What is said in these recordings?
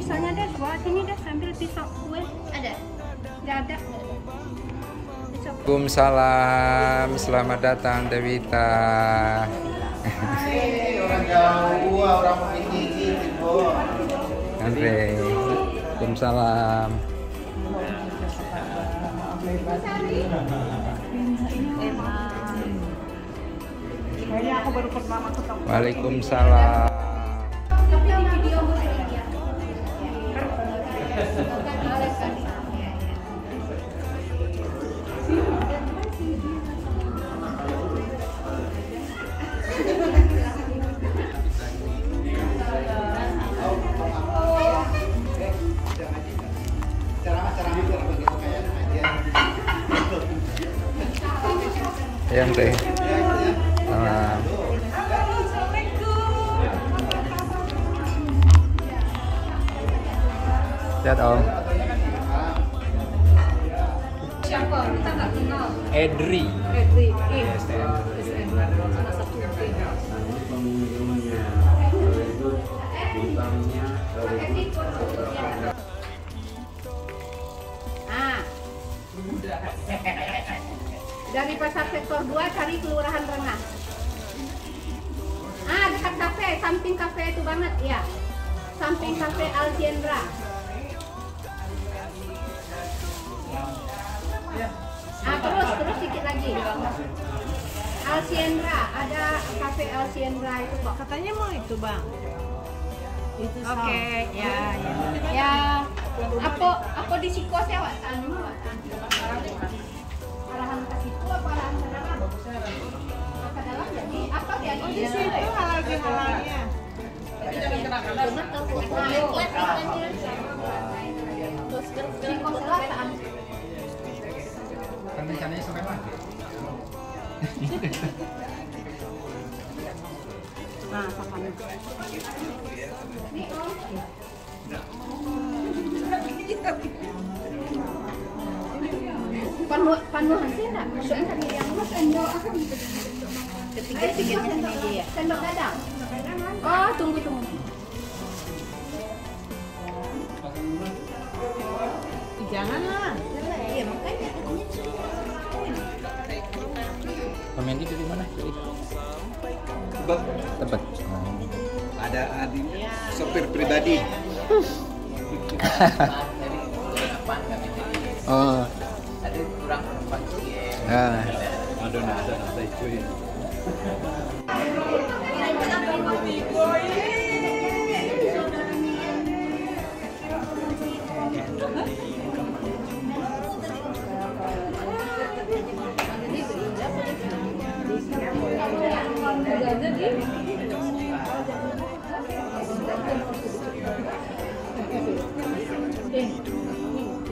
pisaunya deh, bawa sini deh, sambil pisau kue. Ada? Nggak ada. Pisau. Waalaikumsalam, selamat datang Dewita. Orang jauh, orang Piti, Bu. Andre, Waalaikumsalam. Kayaknya aku baru pertama ketemu. Waalaikumsalam. Tapi di video musik ya. Yang teh. Salam. Lihat Om. Siapa? Kita nggak kenal. Edri. Edri. Yes, Edri. Salah satu tim. Ah. Dari Pasar Sektor 2 cari Kelurahan Rengas. Ah, dekat kafe, samping kafe itu banget, ya. Samping kafe Algendra. Ah, terus sedikit lagi. Algendra, ada kafe Algendra itu kok. Katanya mau itu bang. Itu Oke, ya. Apa di Siko sewa anu? Arahan ke situ apa arahan ke dalam? Ke dalam jadi apa dia di itu halal-halalnya. Siko selatan. Kan rencananya sampai maghrib. Nah, pakai. Ini Om. Panuhan sih enggak? Soalnya tadi yang mas sendok ketiga-tiganya ini aja ya. Sendok dadang. Oh, tunggu. Janganlah. Iya makanya katanya Pemendi dari mana? Tebak. Tebet. Ada adik sopir pribadi. Oh. Ada kurang penumpang. Nah. Ada cuy.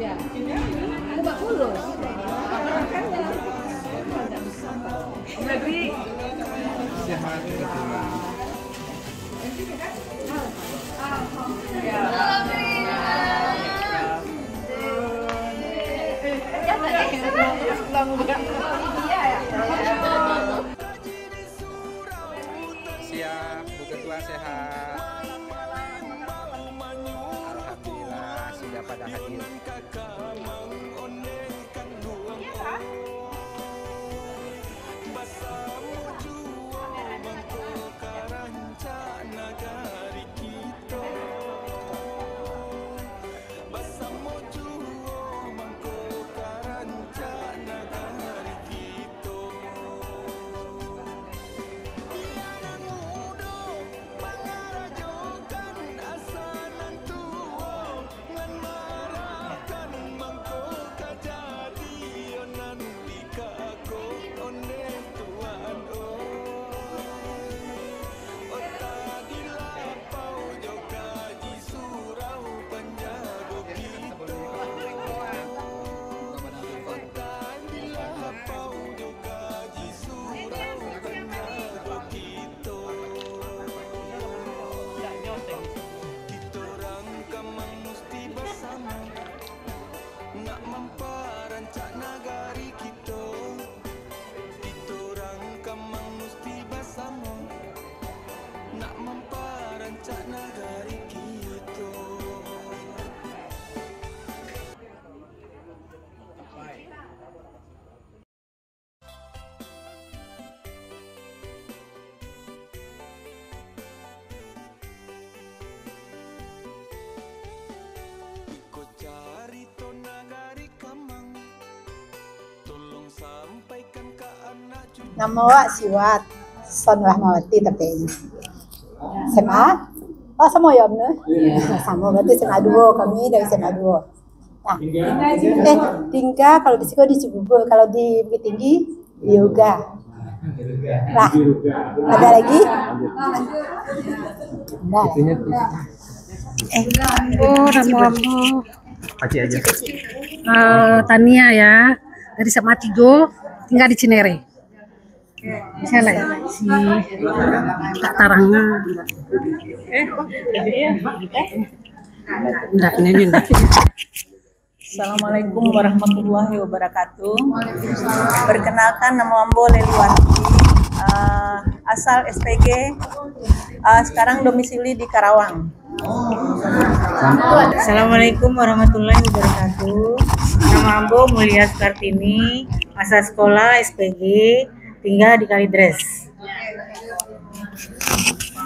Ya. Coba dulu. Jadi Sehat kebetulan. Siap, Bu Ketua sehat. Alhamdulillah sudah pada hadir. Nama awak Siwat Son Rahmawati tapi SMA. Oh sama ya benar? Sama berarti SMA 2 kami dari SMA 2. Nah, tinggal kalau di Siko di Cibubur, kalau di Bukit Tinggi di Yoga. Nah, ada lagi? Rambo. Paci aja. Tania ya, dari SMA 3, tinggal di Cinere. Saya lah si Kak Taranga. Enggak, ini enggak. Assalamualaikum warahmatullahi wabarakatuh. Perkenalkan, nama Ambo Leliwanti, asal SPG, sekarang domisili di Karawang. Assalamualaikum warahmatullahi wabarakatuh. Nama Ambo Mulia Kartini, masa sekolah SPG, tinggal di Kalidres.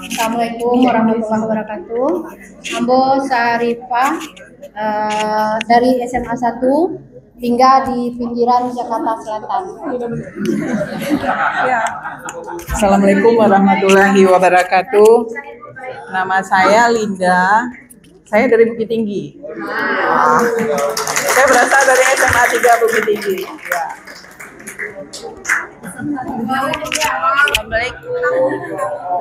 Assalamualaikum warahmatullahi wabarakatuh. Ambo Sarifah dari SMA 1, tinggal di pinggiran Jakarta Selatan. Assalamualaikum warahmatullahi wabarakatuh. Nama saya Linda. Saya dari Bukit Tinggi. Saya berasal dari SMA 3 Bukit Tinggi. Assalamualaikum.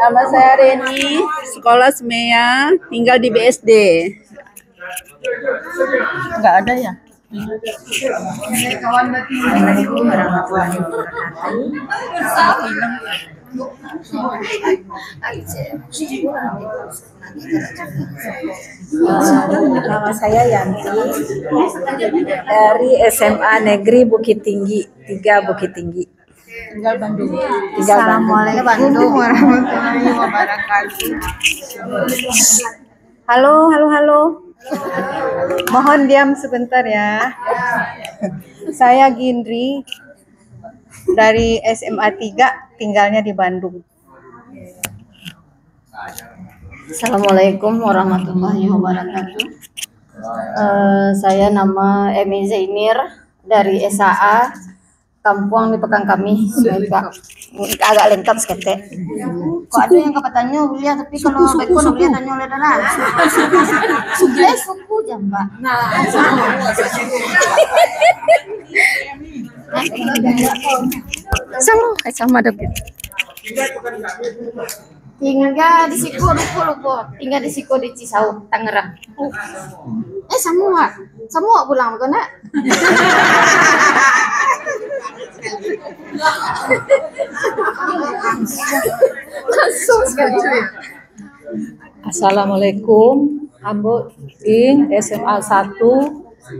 Nama saya Reni, sekolah Semea, tinggal di BSD. Enggak ada ya? Assalamualaikum warahmatullahi wabarakatuh. Nama saya Yanti dari SMA Negeri Bukit Tinggi 3 Bukit Tinggi. Tinggal Bandung. Assalamualaikum warahmatullahi wabarakatuh. Halo. Mohon diam sebentar ya. Saya Gindri dari SMA 3, tinggalnya di Bandung. Assalamualaikum warahmatullahi wabarakatuh. Saya nama Emi Zainir dari SAA Kampung di Pekan kami. Agak lengkap sekete. Kok ada yang katanya Ulia, tapi kalau Bekon Ulia tanya oleh Dana. Suku jamba. Nah, sama dapet. Tinggal di Siko, lupa. Tinggal di Siko di Cisau, Tangerang. Semua pulang bukan nak? Langsung sekali. Assalamualaikum. Ambo Ing SMA 1,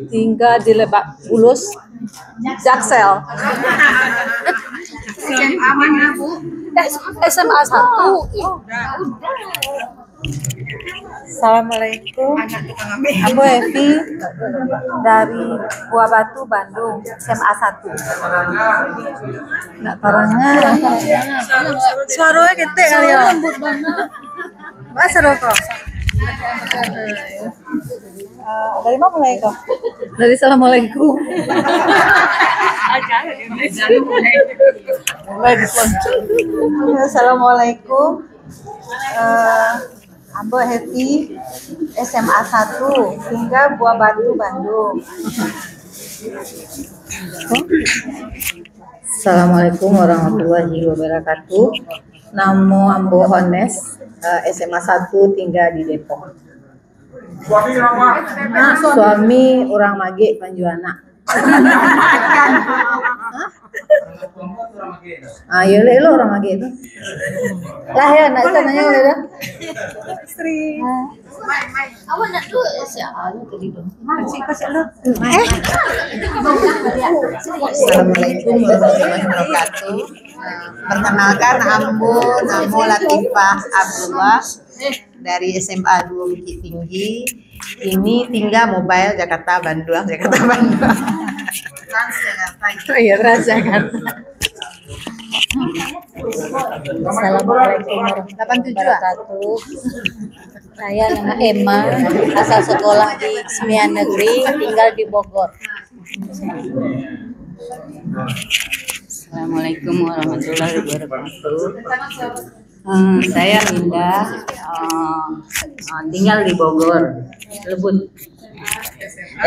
tinggal di Lebak Bulus, Jaksel. SMA mana, Bu? SMA 1. Assalamualaikum. Ambo Evi dari Buah Batu, Bandung, SMA 1. Nak Taranga. Suaranya ketek kali ya. Mas rokok. Dari mana mulai kok? Dari Assalamualaikum. Assalamualaikum. Ambo Happy SMA 1, tinggal Buah Batu, Bandung. Assalamualaikum warahmatullahi wabarakatuh. Namo Ambo Hones, SMA 1, tinggal di Depok. Suami orang Mage Panjuana. Ayo lo orang Mage itu. Lah ya, nak tanya udah. Istri. Awak nak tu siapa tu tadi tu? Kasih lo. Assalamualaikum warahmatullahi wabarakatuh. Perkenalkan Ambo Namo Latifah Abdullah dari SMA 2 Bukit Tinggi. Ini tinggal mobile Jakarta Bandung. Oh iya, Transjakarta. Assalamualaikum warahmatullahi wabarakatuh. Saya nama Emma, asal sekolah di Semia Negeri, tinggal di Bogor. Assalamualaikum warahmatullahi wabarakatuh. Saya Linda, tinggal di Bogor, Lebut,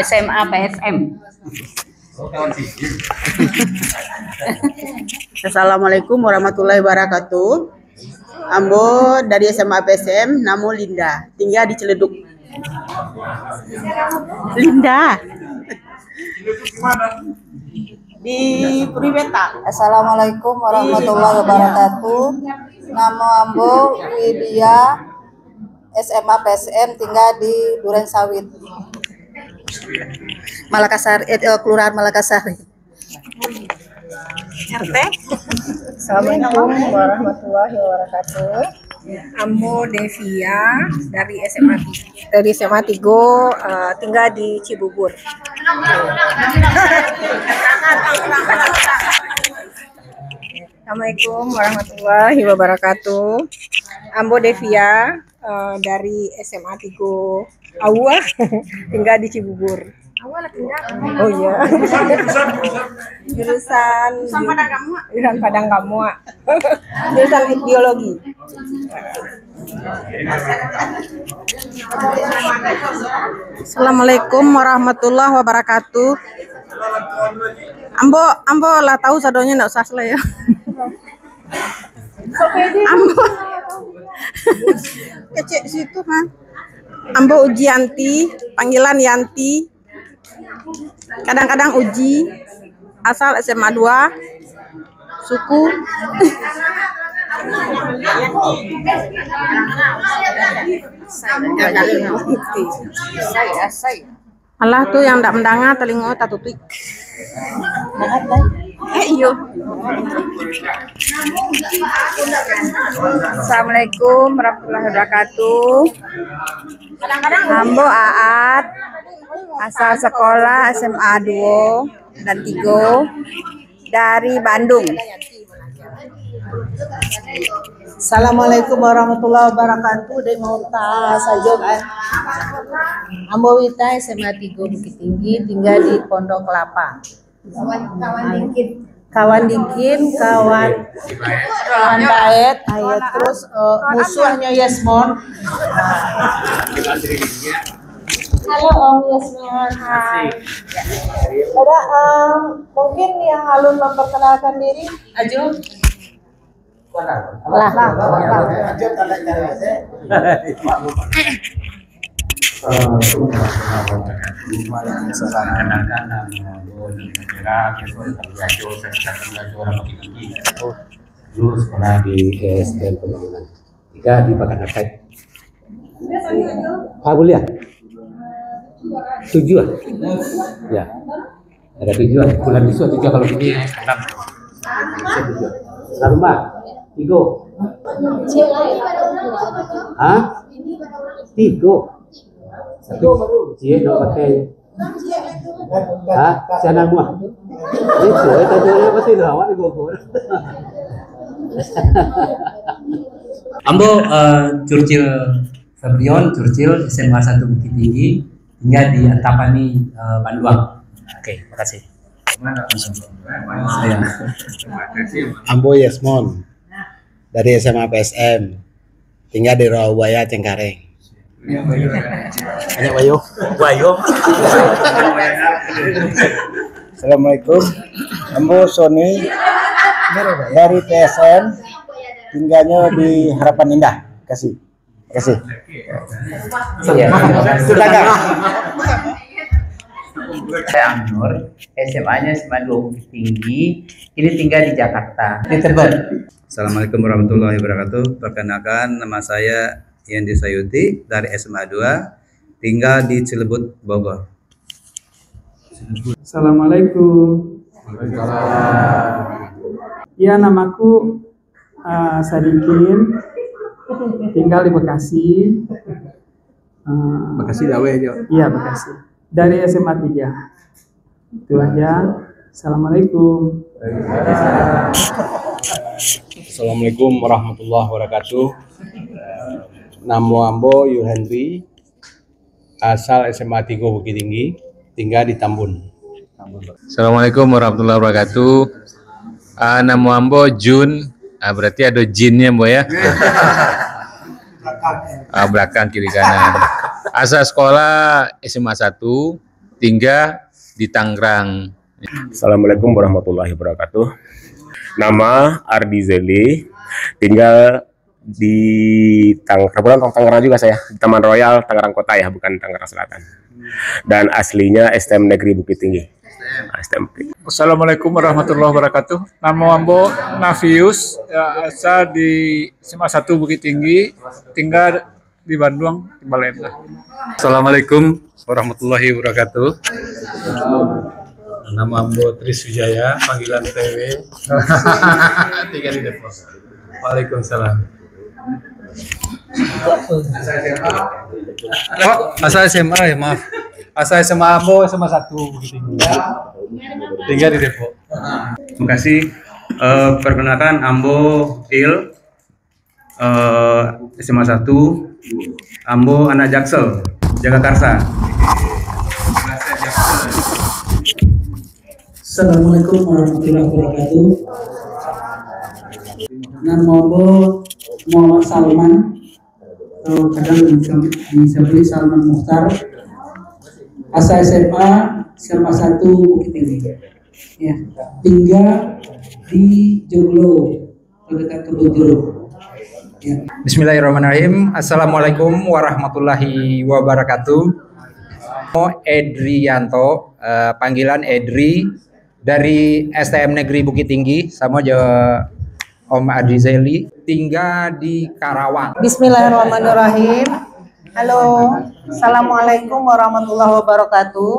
SMA PSM. Assalamualaikum warahmatullahi wabarakatuh. Ambo dari SMA PSM, namo Linda, tinggal di Ciledug. Linda. Di Puribeta. Assalamualaikum warahmatullahi wabarakatuh. Nama Ambo Widya, SMA PSM, tinggal di Duren Sawit, Malakasari, Kelurahan Malakasari. RT. Assalamualaikum warahmatullahi wabarakatuh. Ambo Devia dari SMA 3, tinggal di Cibubur. Assalamualaikum warahmatullahi wabarakatuh. Ambo Devia dari SMA 3 Awa, tinggal di Cibubur. Oh iya. Jurusan Padang Gamua. Jurusan biologi. Assalamualaikum warahmatullahi wabarakatuh. Ambo lah tahu sadonya nggak usah lah ya. Ambo kecek situ kan. Ambo Ujianti, panggilan Yanti. Kadang-kadang Uji, asal SMA 2, suku Allah tuh yang ndak mendanga telingo tatutik. Iyo. Assalamualaikum warahmatullahi wabarakatuh. Ambo Aat, asal sekolah SMA 2 dan 3 dari Bandung. Assalamualaikum warahmatullahi wabarakatuh. Dek mau tas aja kan. Ambo Wita SMA 3 Bukit Tinggi, tinggal di Pondok Kelapa. Kawan Daet, terus musuhnya Yasmon. Halo Om Yasmon. Hai. Ada mungkin yang alun memperkenalkan diri. Ajo. Dulu sekolah di SDN Pembangunan 3 di Bakanakai. Kuliah 7 ya, ada 7 bulan besok 7 kalau gini 6 rumah 3 1 cie no pakai sana muah itu tadi pasti lawan gogo. Ambo Curcil Febrion, Curcil SMA 1 Bukit Tinggi, tinggal di Antapani, Bandung. Oke, makasih. Saya Ambo Yasmon dari SMA PSM, tinggal di Rawabaya Cengkareng. Banyak Wayo. Assalamualaikum. Ambo Sony dari PSM, tinggalnya di Harapan Indah. Kasih. Sudah kan? Saya Amnur, SMA-nya SMA 2 Bukit Tinggi, ini tinggal di Jakarta, di Tebet. Assalamualaikum warahmatullahi wabarakatuh. Perkenalkan, nama saya Yendi Sayuti dari SMA 2, tinggal di Cilebut, Bogor. Assalamualaikum. Ya, namaku Sadikin, tinggal di Bekasi. Bekasi Dawe aja. Iya, Bekasi. Dari SMA 3. Itu aja. Assalamualaikum. Assalamualaikum warahmatullahi wabarakatuh. Namo Ambo Yuhendri, asal SMA 3 Bukit Tinggi, tinggal di Tambun. Assalamualaikum warahmatullahi wabarakatuh. Nama ambo Jun. Berarti ada jinnya Bo ya. Belakang kiri kanan. Asal sekolah SMA 1, tinggal di Tangerang. Assalamualaikum warahmatullahi wabarakatuh. Nama Ardi Zeli, tinggal di Tangerang juga saya, di Taman Royal, Tangerang Kota ya, bukan Tangerang Selatan. Dan aslinya STM Negeri Bukit Tinggi. STM. Assalamualaikum warahmatullahi wabarakatuh. Nama ambo Nafius, ya, asal di SMA 1 Bukit Tinggi, tinggal di Bandung, di Balenda. Assalamualaikum warahmatullahi wabarakatuh. Nama ambo Tris Wijaya, panggilan TW. Tinggal di Depok. Waalaikumsalam. Oh, asal SMA ya, maaf. Asal SMA ambo SMA 1 Bukit Tinggi. Tinggal di Depok. Terima kasih. Perkenalkan ambo Il, SMA 1, ambo anak Jaksel, Jagakarsa. Assalamualaikum warahmatullahi wabarakatuh. Nama ambo Muhammad Salman, atau kadang disebut Salman Mukhtar. Asal SMA 1 Bukit Tinggi. Ya, tinggal di Joglo, dekat Kebun Jeruk. Ya. Bismillahirrahmanirrahim. Assalamualaikum warahmatullahi wabarakatuh. Edrianto, panggilan Edri, dari STM Negeri Bukit Tinggi, sama Jawa Om Adi Zeli, tinggal di Karawang. Bismillahirrahmanirrahim. Halo, Assalamualaikum warahmatullahi wabarakatuh.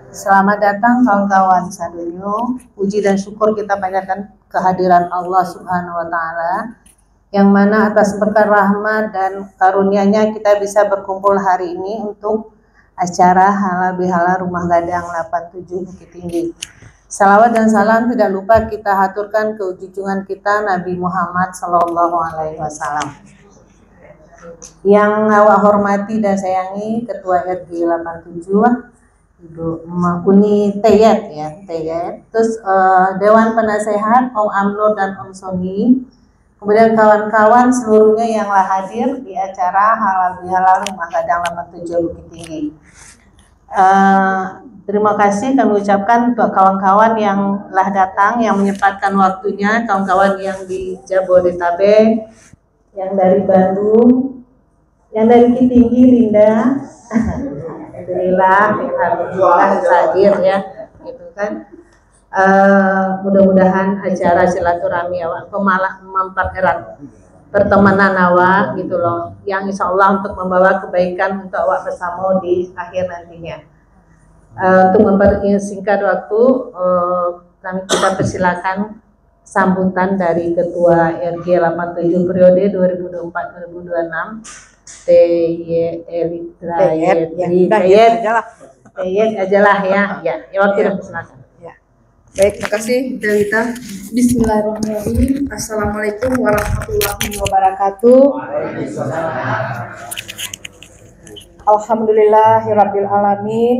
Selamat datang kawan-kawan sadonyo. Puji dan syukur kita panjatkan kehadiran Allah Subhanahu wa Ta'ala, yang mana atas berkat rahmat dan karunia-Nya kita bisa berkumpul hari ini untuk acara Halal Bihalal Rumah Gadang 87 Bukit Tinggi. Salawat dan salam tidak lupa kita haturkan ke junjungan kita Nabi Muhammad Sallallahu Alaihi Wasallam. Yang awak hormati dan sayangi Ketua RG 87 Ibu Uni Teyet ya, Teyet. Terus Dewan Penasehat Om Amnur dan Om Soni. Kemudian kawan-kawan seluruhnya yang hadir di acara Halal Bihalal Rumah Gadang 87 Bukit Tinggi. Terima kasih kami ucapkan untuk kawan-kawan yang telah datang, yang menyempatkan waktunya, kawan-kawan yang di Jabodetabek, yang dari Bandung, yang dari Bukit Tinggi, Linda. Alhamdulillah hadir ya, gitu kan. Mudah-mudahan acara silaturahmi awak malah mempererat pertemanan awak gitu loh, yang insya Allah untuk membawa kebaikan untuk awak bersama di akhir nantinya. Untuk mempersingkat waktu, kami kita persilakan sambutan dari Ketua RG 87 periode 2024-2026 Teyet aja lah ya. Ya waktu dan persilakan. Baik, terima kasih Delita. Bismillahirrahmanirrahim. Assalamualaikum warahmatullahi wabarakatuh. Alhamdulillahirabbil alamin.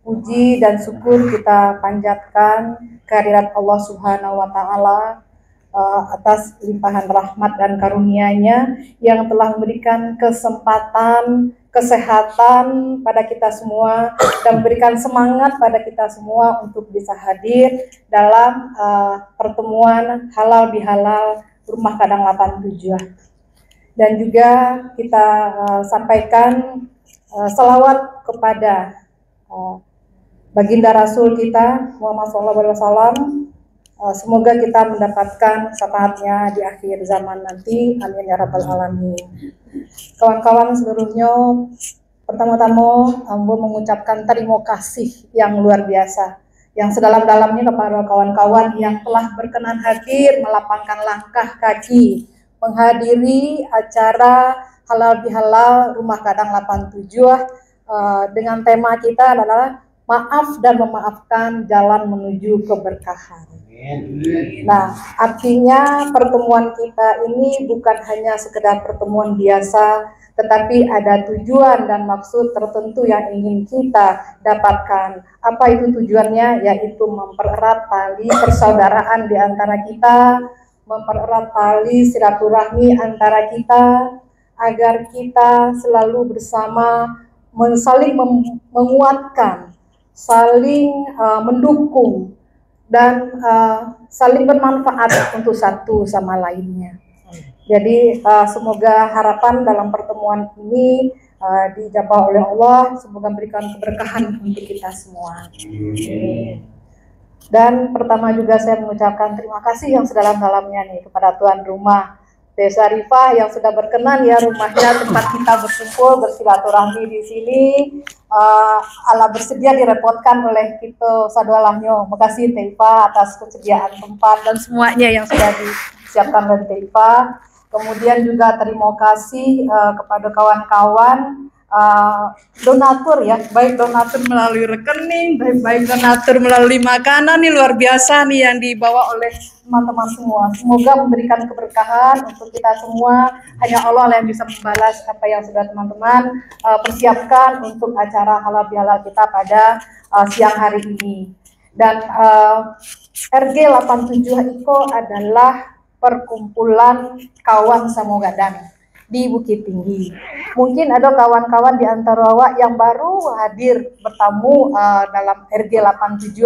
Puji dan syukur kita panjatkan kehadirat Allah Subhanahu wa Ta'ala atas limpahan rahmat dan karunia-Nya yang telah memberikan kesempatan, kesehatan pada kita semua dan memberikan semangat pada kita semua untuk bisa hadir dalam pertemuan halal bihalal Rumah Gadang 87. Dan juga kita sampaikan selawat kepada baginda Rasul kita Muhammad SAW. Semoga kita mendapatkan syafaatnya di akhir zaman nanti. Amin ya rabbal alamin. Kawan-kawan seluruhnya, pertama-tama ambo mengucapkan terima kasih yang luar biasa, yang sedalam-dalamnya kepada kawan-kawan yang telah berkenan hadir melapangkan langkah kaki menghadiri acara halal bihalal Rumah Gadang 87 dengan tema kita adalah maaf dan memaafkan jalan menuju keberkahan. Nah, artinya pertemuan kita ini bukan hanya sekedar pertemuan biasa, tetapi ada tujuan dan maksud tertentu yang ingin kita dapatkan. Apa itu tujuannya? Yaitu mempererat tali persaudaraan di antara kita, mempererat tali silaturahmi antara kita, agar kita selalu bersama, saling menguatkan, saling mendukung, dan saling bermanfaat untuk satu sama lainnya. Jadi semoga harapan dalam pertemuan ini dijabah oleh Allah, semoga memberikan keberkahan untuk kita semua. Dan pertama juga saya mengucapkan terima kasih yang sedalam-dalamnya nih kepada tuan rumah Desa Rifah yang sudah berkenan ya rumahnya tempat kita berkumpul bersilaturahmi di sini. Allah bersedia direpotkan oleh kita sadualahnya. Makasih Teifa atas kesediaan tempat dan semuanya yang sudah disiapkan oleh Teifa. Kemudian juga terima kasih kepada kawan-kawan donatur ya, baik donatur melalui rekening, baik donatur melalui makanan, nih luar biasa nih yang dibawa oleh teman-teman semua. Semoga memberikan keberkahan untuk kita semua. Hanya Allah yang bisa membalas apa yang sudah teman-teman persiapkan untuk acara halal bihalal kita pada siang hari ini. Dan RG 87 itu adalah perkumpulan kawan Samogadang di Bukit Tinggi. Mungkin ada kawan-kawan di antara awak yang baru hadir bertamu dalam RG 87.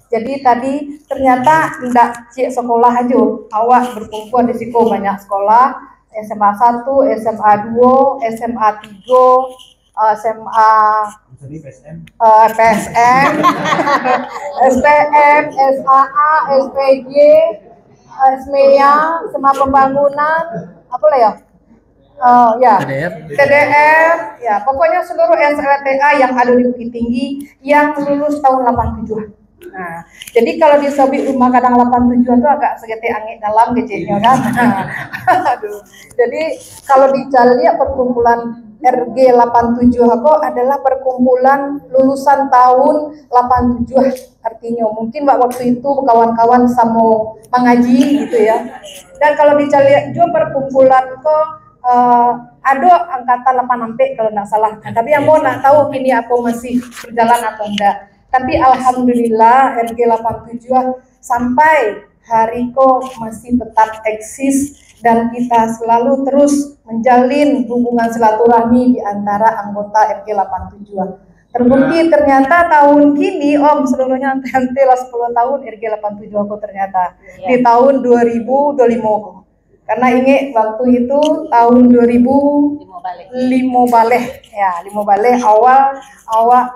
Jadi tadi ternyata tidak cek sekolah aja, awak berkumpul di situ banyak sekolah, SMA 1, SMA 2, SMA 3, SMA PSM, STM, SAA, SPG, SMEA, SMA Pembangunan, apa lah ya? Ya, TDR, ya pokoknya seluruh SLTA yang ada di Bukit Tinggi yang lulus tahun 87. Nah, jadi kalau disobik rumah kadang 87 itu agak segede angin dalam kecilnya kan. Aduh. Jadi kalau dicari perkumpulan RG 87 aku adalah perkumpulan lulusan tahun 87. Artinya mungkin waktu itu kawan-kawan sama mengaji gitu ya. Dan kalau dicari juga perkumpulan kok ada angkatan 86 kalau nggak salah. Nah, tapi yang mau nak tahu kini apa masih berjalan atau enggak. Tapi alhamdulillah RG 87 sampai hari kok masih tetap eksis dan kita selalu terus menjalin hubungan silaturahmi di antara anggota RG 87. Terbukti ternyata tahun kini Om seluruhnya nanti lah 10 tahun RG 87 aku ternyata di tahun 2025. Karena ingat waktu itu tahun 2005 balik ya, 5 balik awal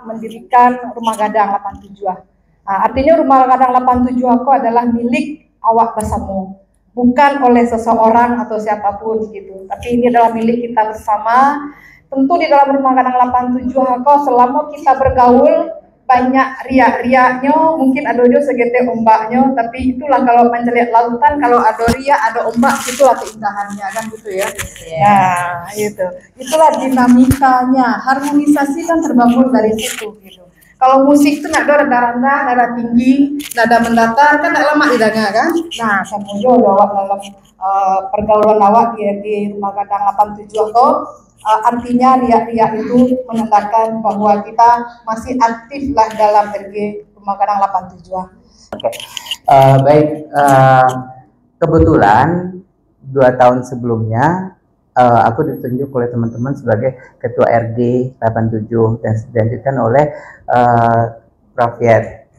mendirikan Rumah Gadang 87. Nah, artinya Rumah Gadang 87 aku adalah milik awak bersama, bukan oleh seseorang atau siapapun gitu. Tapi ini adalah milik kita bersama. Tentu di dalam Rumah Gadang 87 aku selama kita bergaul banyak riak-riaknya, mungkin ada juga segede ombaknya, tapi itulah kalau mencelik lautan, kalau ada riak, ada ombak, itulah keindahannya kan gitu ya. Ya, itulah dinamikanya, harmonisasi kan terbangun dari situ gitu. Kalau musik itu nggak ada rendah-rendah, nada tinggi, nada mendatar, kan nggak lama didengar kan. Nah, sama juga awak dalam pergaulan awak di Rumah Gadang 87 kok. Artinya riak-riak itu menandakan bahwa kita masih aktif lah dalam RG Rumah Gadang 87. Oke. Baik, kebetulan 2 tahun sebelumnya aku ditunjuk oleh teman-teman sebagai ketua RG 87 dan dilanjutkan oleh Prof. Yat.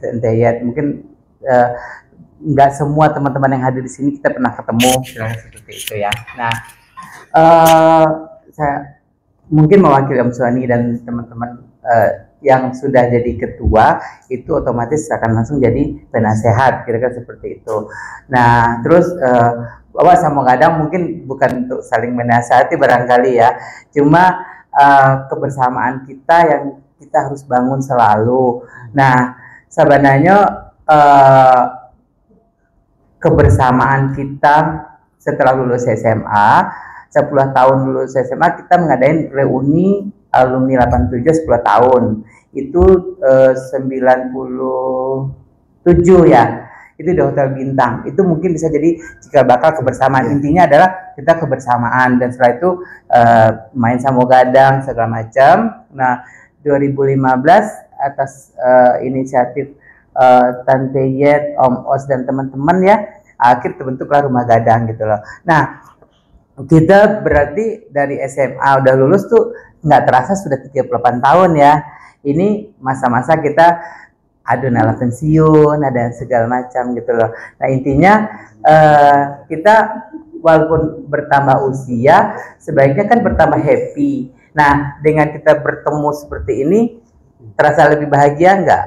Mungkin nggak semua teman-teman yang hadir di sini kita pernah ketemu seperti itu ya. Nah, saya mungkin mewakili Om Suhani dan teman-teman yang sudah jadi ketua itu otomatis akan langsung jadi penasehat, kira-kira seperti itu. Nah, terus bahwa Samogadang mungkin bukan untuk saling menasihati barangkali ya, cuma kebersamaan kita yang kita harus bangun selalu. Nah, sebenarnya kebersamaan kita setelah lulus SMA, 10 tahun lulus SMA, kita mengadain reuni alumni 87 10 tahun. Itu 97 ya. itu di hotel bintang. Itu mungkin bisa jadi cikal bakal kebersamaan. Intinya adalah kita kebersamaan, dan setelah itu main samu gadang segala macam. Nah, 2015 atas inisiatif Tante Yet, Om Os dan teman-teman ya, akhir terbentuklah Rumah Gadang gitu loh. Nah, kita berarti dari SMA udah lulus tuh nggak terasa sudah 38 tahun ya. Ini masa-masa kita nala pensiun, ada segala macam gitu loh. Nah, intinya kita walaupun bertambah usia, sebaiknya kan bertambah happy. Nah, dengan kita bertemu seperti ini, terasa lebih bahagia nggak?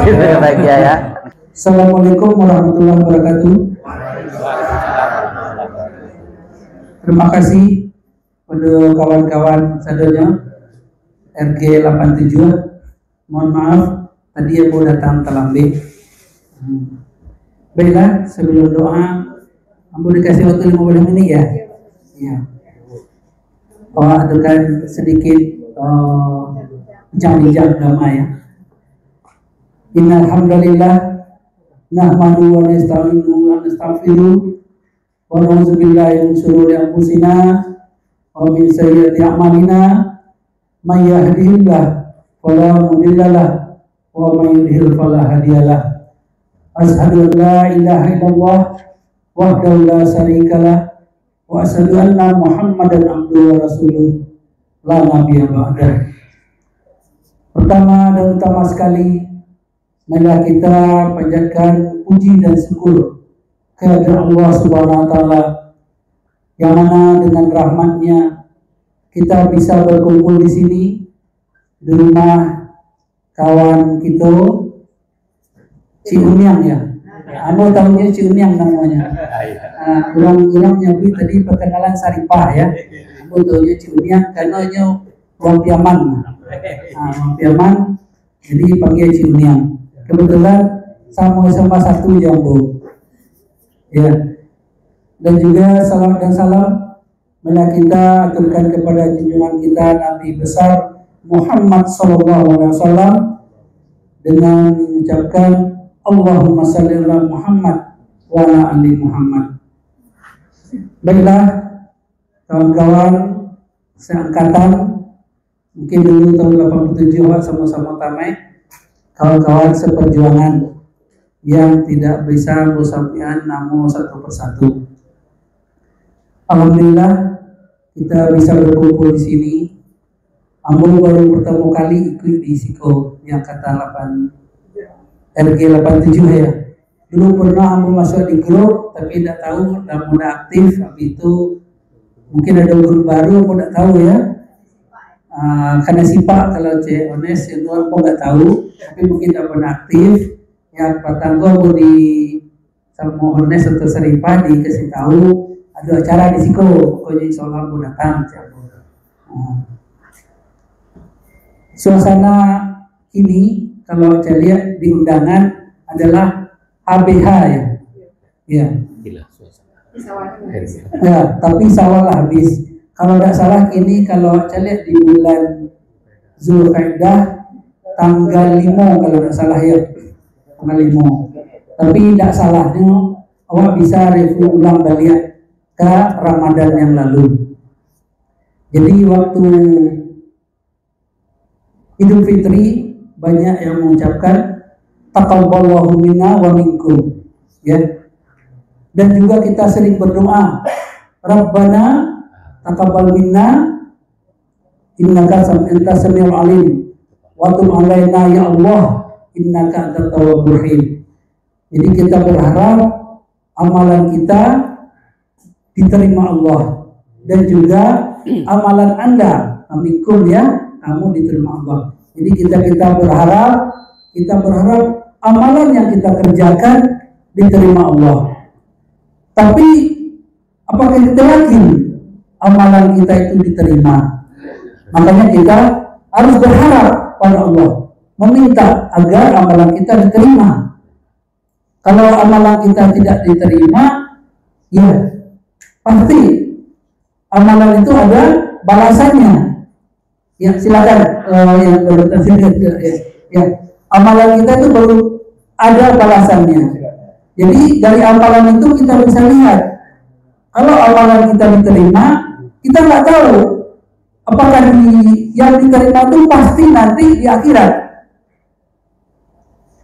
Lebih bahagia ya. Assalamualaikum warahmatullahi wabarakatuh. Terima kasih pada kawan-kawan sadarnya RG 87. Mohon maaf tadi aku datang terlambat. Baiklah, sebelum doa, ambo dikasih waktu 15 menit ya. Ya. Adukan sedikit bincang-bincang agama ya. Innal hamdalillah nahmadu wa nasta'inu wa nastaghfiruh wa na'udzu billahi min shururi anfusina wa min sayyiati a'malina. May yahdihillahu fala mudilla lahu wa may yudlil fala hadiya lahu. Asyhadu an la ilaha illallah wahdahu la syarika lahu wa asyhadu anna Muhammadan abduhu wa rasuluh la nabiyya ba'dahu. Pertama dan utama sekali, marilah kita panjatkan puji dan syukur kehadirat Allah Subhanahu wa taala, yang mana dengan rahmatnya kita bisa berkumpul di sini di rumah kawan kita Ci Unyang ya. Anu tahunya Ci Unyang namanya. Orang-orang nyebut tadi perkenalan Saripah ya. Anu tahunya Ci Unyang karena nya Wang Piaman. Wang Piaman jadi panggil Ci Unyang. Kebetulan sama-sama satu jambu. Ya. Dan juga salam dan salam marilah kita aturkan kepada junjungan kita Nabi besar Muhammad SAW dengan mengucapkan Allahumma shalli ala Muhammad wa ala ali Muhammad. Baiklah kawan-kawan seangkatan, mungkin dulu tahun 87 sama-sama tamai, kawan-kawan seperjuangan yang tidak bisa bersampaian namun satu persatu. Alhamdulillah kita bisa berkumpul di sini. Ambo baru pertama kali ikut di Siko yang kata 8 RG 87 ya. Dulu pernah Ambo masuk di grup tapi tidak tahu dan mudah aktif. Habis itu mungkin ada grup baru Ambo tidak tahu ya. Karena sipak kalau honest itu Ambo nggak tahu, tapi mungkin tidak pernah aktif. Yang pertama Ambo di sama honest atau Saripah dikasih tahu ada acara di Siko, pokoknya insya Allah Ambo datang. Suasana ini kalau saya lihat di undangan adalah HBH ya. Ya. Ya, tapi sawal habis. Kalau tidak salah ini kalau saya lihat di bulan Zulkaidah tanggal 5 kalau tidak salah ya. Tanggal 5. Tapi tidak salahnya awak bisa review ulang balik ke Ramadan yang lalu. Jadi waktu Idul Fitri banyak yang mengucapkan taqabbalallahu minna wa minkum ya. Dan juga kita sering berdoa, Rabbana taqabbal minna innaka antas samiul alim wa tub alaina ya Allah innaka antat tawwabur rahim. Jadi kita berharap amalan kita diterima Allah, dan juga amalan Anda amikum ya, kamu diterima Allah. Jadi kita berharap amalan yang kita kerjakan diterima Allah. Tapi apakah kita yakin amalan kita itu diterima? Makanya kita harus berharap pada Allah, meminta agar amalan kita diterima. Kalau amalan kita tidak diterima, ya pasti amalan itu ada balasannya. Ya silakan yang baru ya. Amalan kita itu baru ada balasannya. Jadi dari amalan itu kita bisa lihat, kalau amalan kita diterima, kita nggak tahu apakah yang diterima itu pasti nanti di akhirat.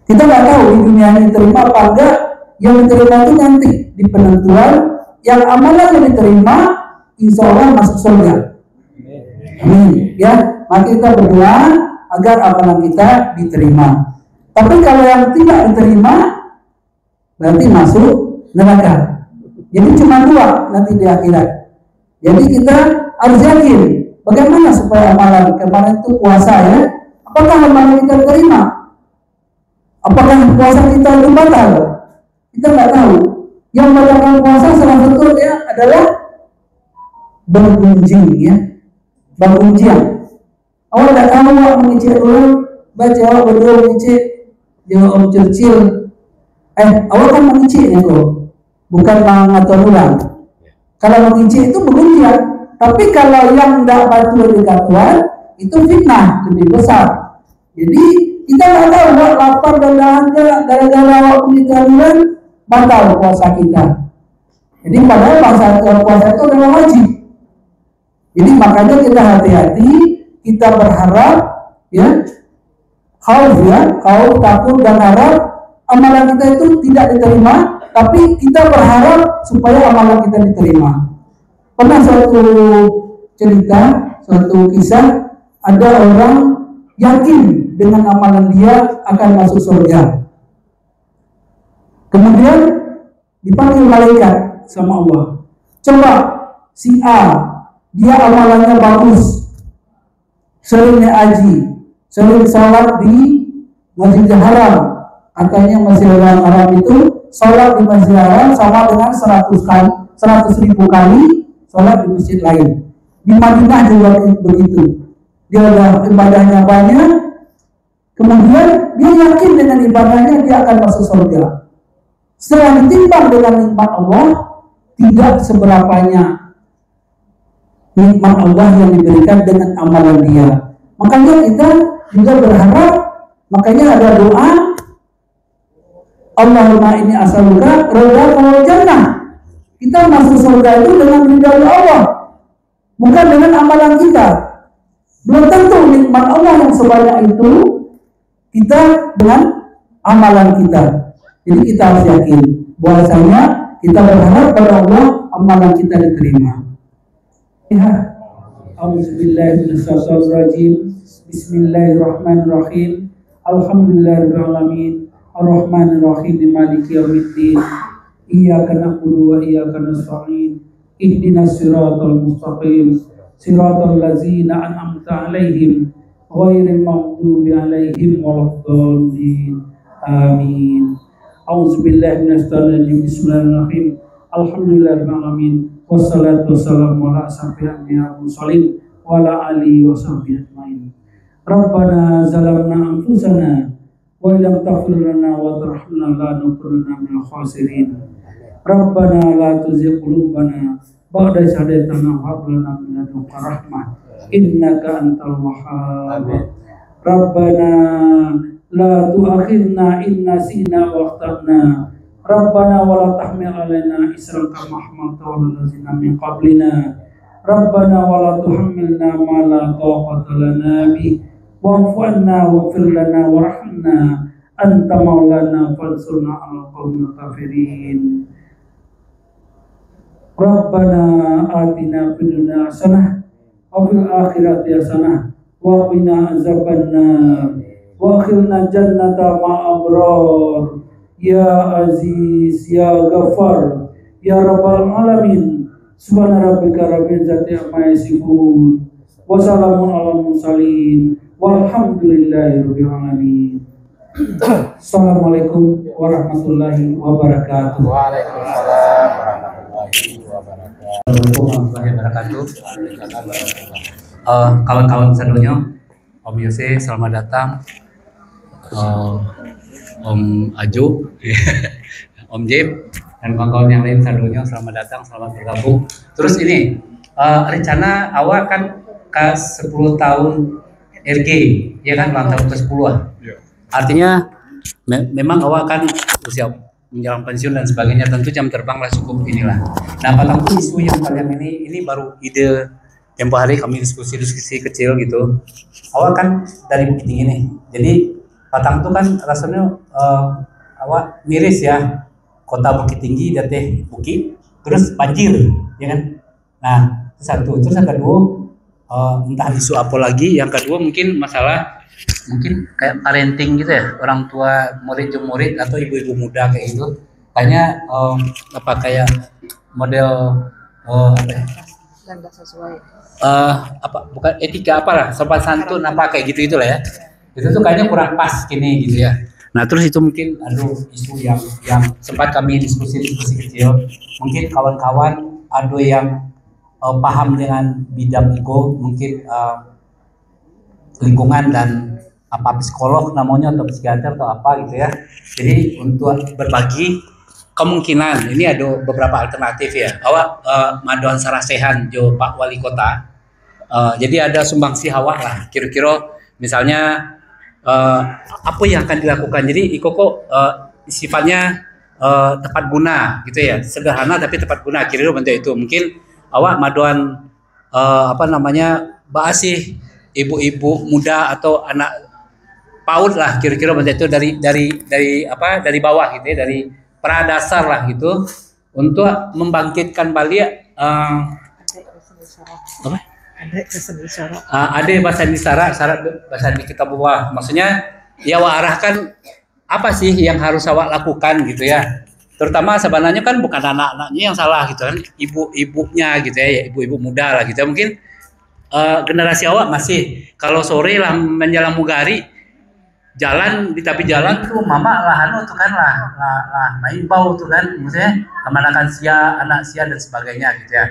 Kita nggak tahu di dunia ini diterima apa enggak. Yang diterima itu nanti di penentuan. Yang amalan yang diterima, insya Allah masuk surga. Amin. Ya, maka kita berdoa agar amalan kita diterima. Tapi kalau yang tidak diterima, berarti masuk neraka. Jadi cuma dua nanti di akhirat. Jadi kita harus yakin bagaimana supaya amalan kemarin itu puasa ya. Apakah amalan kita diterima? Apakah puasa kita itu batal? Kita nggak tahu. Yang membatalkan puasa salah satunya adalah bergunjing ya, bergunjing. Awak nggak tahu awak mengicik dulu, baca awak berdua mengicik, jawab Om Churchill. Awak kan mengicik ya kok, bukan mengatur ulang. Kalau mengicik itu bergunjing. Tapi kalau yang tidak patuh dikatakan itu fitnah lebih besar. Jadi kita nggak tahu awak lapar dan dahaga gara-gara awak mengicik batal puasa kita. Jadi padahal puasa itu adalah wajib. Jadi makanya kita hati-hati, kita berharap ya, khauf, takut dan harap amalan kita itu tidak diterima, tapi kita berharap supaya amalan kita diterima. Pernah suatu cerita, suatu kisah, ada orang yakin dengan amalan dia akan masuk surga. Kemudian dipanggil malaikat sama Allah. Coba si A, dia amalannya bagus, sering haji, sering salat di Masjidil Haram. Katanya Masjidil Haram itu salat di Masjidil Haram sama dengan 100.000 kali salat di masjid lain. Di Madinah juga begitu. Dia ada ibadahnya banyak, kemudian dia yakin dengan ibadahnya dia akan masuk surga. Setelah ditimbang dengan nikmat Allah, tidak seberapanya nikmat Allah yang diberikan dengan amalan dia. Makanya kita juga berharap, makanya ada doa, Allahumma inni as'aluka ridhaka wal jannah. Kita masuk surga itu dengan ridha Allah, bukan dengan amalan kita. Belum tentu nikmat Allah yang sebanyak itu kita dengan amalan kita. Jadi kita harus yakin bahwasanya kita berharap pada Allah amalan kita diterima. Ya. Auzubillahiminasyaitonirrajim. Bismillahirrahmanirrahim. Alhamdulillahirrahmanirrahim. Ar-Rahmanirrahim. Maliki yaumiddin. Iyyaka na'budu wa iyyaka nasta'in. Ihdinas siratal mustaqim. Siratal ladzina an'amta 'alaihim ghairil maghdubi 'alaihim waladdallin. Amin. Auzubillahi minasyaitonir bismillahirrahmanirrahim. Alhamdulillahirabbil alamin. Wassalatu wassalamu ala asyrofil anbiya'i wal mursalin wa ala alihi washabbihi ajmain. Rabbana zalamna anfusana wa illam taghfir lana wa tarhamna lanakunanna minal khasirin. Rabbana la tuzigh qulubana ba'da idh hadaytana wa hab lana min ladunka rahmah innaka antal wahhab. Rabbana la tu'akhirna in nasina wa akhtana. Rabbana wa la tahmil alaina isran kama hamaltahu 'alal ladzina min qablina. Rabbana wa la tuhammilna ma la taqata lana bih wa'fu 'anna waghfir lana warhamna anta maulana fansurna 'alal qaumil kafirin. Rabbana atina fid dunya hasanah wa fil akhirati hasanah wa qina azabannar. Wa akhirna jannata ma'abrar. Ya Aziz, Ya Ghaffar, Ya Rabbal Alamin. Subhana rabbika rabbil izzati amma yasifun. Wa salamun alal mursalin. Walhamdulillahi rabbil alamin. Assalamualaikum warahmatullahi wabarakatuh. Waalaikumsalam warahmatullahi wabarakatuh. Kawan-kawan sedunia, Om Yose, selamat datang. Om Ajo, Om Jeb, dan kawan-kawan yang lain sedunia, selamat datang, selamat bergabung. Terus ini rencana awal kan ke 10 tahun RG, ya kan, ulang tahun ke-10. Artinya memang awak kan usia menjelang pensiun dan sebagainya, tentu jam terbang lah cukup inilah. Nah, Patang tuh isu yang kalian ini baru ide tempo hari kami diskusi kecil gitu. Awak kan dari Bukit Tinggi nih, jadi Patang tuh kan rasanya awak miris ya, kota Bukit Tinggi dateh bukit, terus banjir, ya kan? Nah, itu satu. Terus yang kedua, entah isu apa lagi. Yang kedua mungkin masalah mungkin kayak parenting gitu ya, orang tua murid ke murid atau ibu-ibu muda kayak gitu. Kayaknya apa kayak model apa ya? Dan nggak sesuai. Apa bukan etika apalah, sopan santun apa kayak gitu itulah ya. Itu tuh kayaknya kurang pas gini gitu ya. Nah, terus itu mungkin isu yang sempat kami diskusi kecil. Mungkin kawan-kawan ada yang paham dengan bidang ego, mungkin lingkungan dan apa psikolog namanya atau psikiater atau apa gitu ya. Jadi untuk berbagi kemungkinan ini ada beberapa alternatif ya. Awak maduan sarasehan jo Pak Wali Kota. Jadi ada sumbangsi awak lah. Kira-kira misalnya apa yang akan dilakukan. Jadi Iko kok sifatnya tepat guna gitu ya. Sederhana tapi tepat guna. Kira-kira bentuk itu. Mungkin awak maduan apa namanya bahasih ibu-ibu muda atau anak PAUD lah kira-kira bentuk itu dari bawah gitu ya, dari pradasar lah gitu untuk membangkitkan balik apa? Ada bahasa isyarat, syarat bahasa di kitab bawah. Maksudnya ya awak arahkan apa sih yang harus awak lakukan gitu ya. Terutama sebenarnya kan bukan anak-anaknya yang salah gitu kan, ibu-ibunya gitu ya, ibu-ibu muda lah gitu ya. Mungkin generasi awak masih kalau sore lah menjelang mugari jalan di tepi jalan tuh mama lah tuh kan lah main bau tuh kan, maksudnya kemanakan anak sia dan sebagainya gitu ya.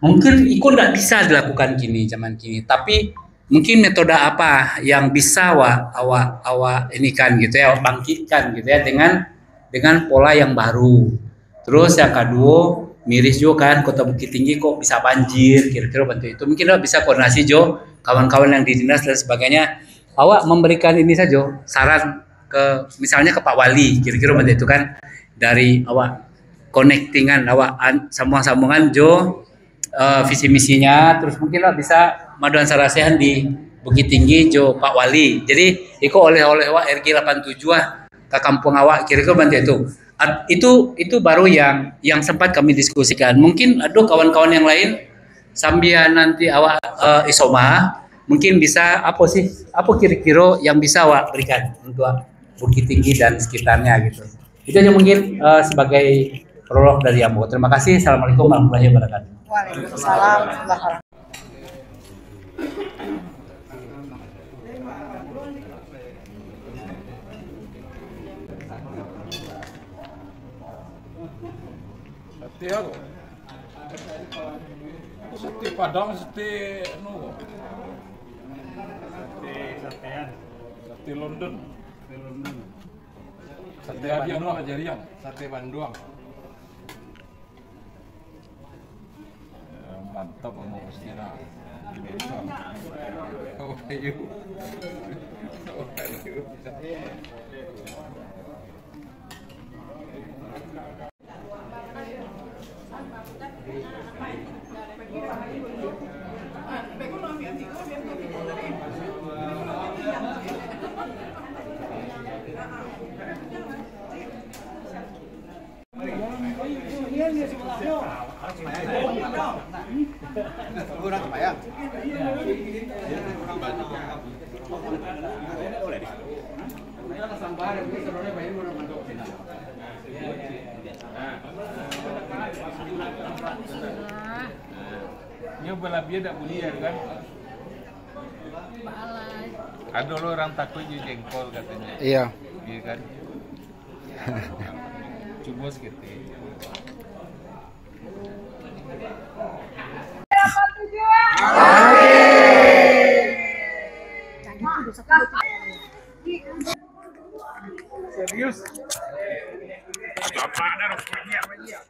Mungkin itu nggak bisa dilakukan zaman kini, tapi mungkin metode apa yang bisa awak ini kan gitu ya, bangkitkan gitu ya dengan pola yang baru. Terus yang kedua miris juga kan kota Bukit Tinggi kok bisa banjir, kira-kira bentuk itu mungkin bisa koordinasi Jo kawan-kawan yang di dinas dan sebagainya. Awak memberikan ini saja saran ke misalnya ke Pak Wali, kira-kira bentuk itu kan dari awak connectingan awak sambungan Jo visi misinya, terus mungkin lah bisa maduan sarasehan di Bukit Tinggi Jo Pak Wali. Jadi itu oleh awak RG 87 ke kampung awak, kira-kira bentuk itu baru yang sempat kami diskusikan. Mungkin ada kawan-kawan yang lain sambil nanti awak isoma mungkin bisa apa kira-kira yang bisa awak berikan untuk Bukit Tinggi dan sekitarnya gitu. Itu aja mungkin sebagai prolog dari Ambo. Terima kasih. Assalamualaikum warahmatullahi wabarakatuh. Waalaikumsalam warahmatullahi wabarakatuh. Tiago. Seti Padang, seti Sati London. Sate Jarian. Sate Bandung. Mantap kamu Ustina. How are you? Ini balabia tak bunyi kan? Ada orang takut jengkol katanya. Iya. Iya kan? Cuma segitu. Serius? Bapak ada rokoknya apa dia?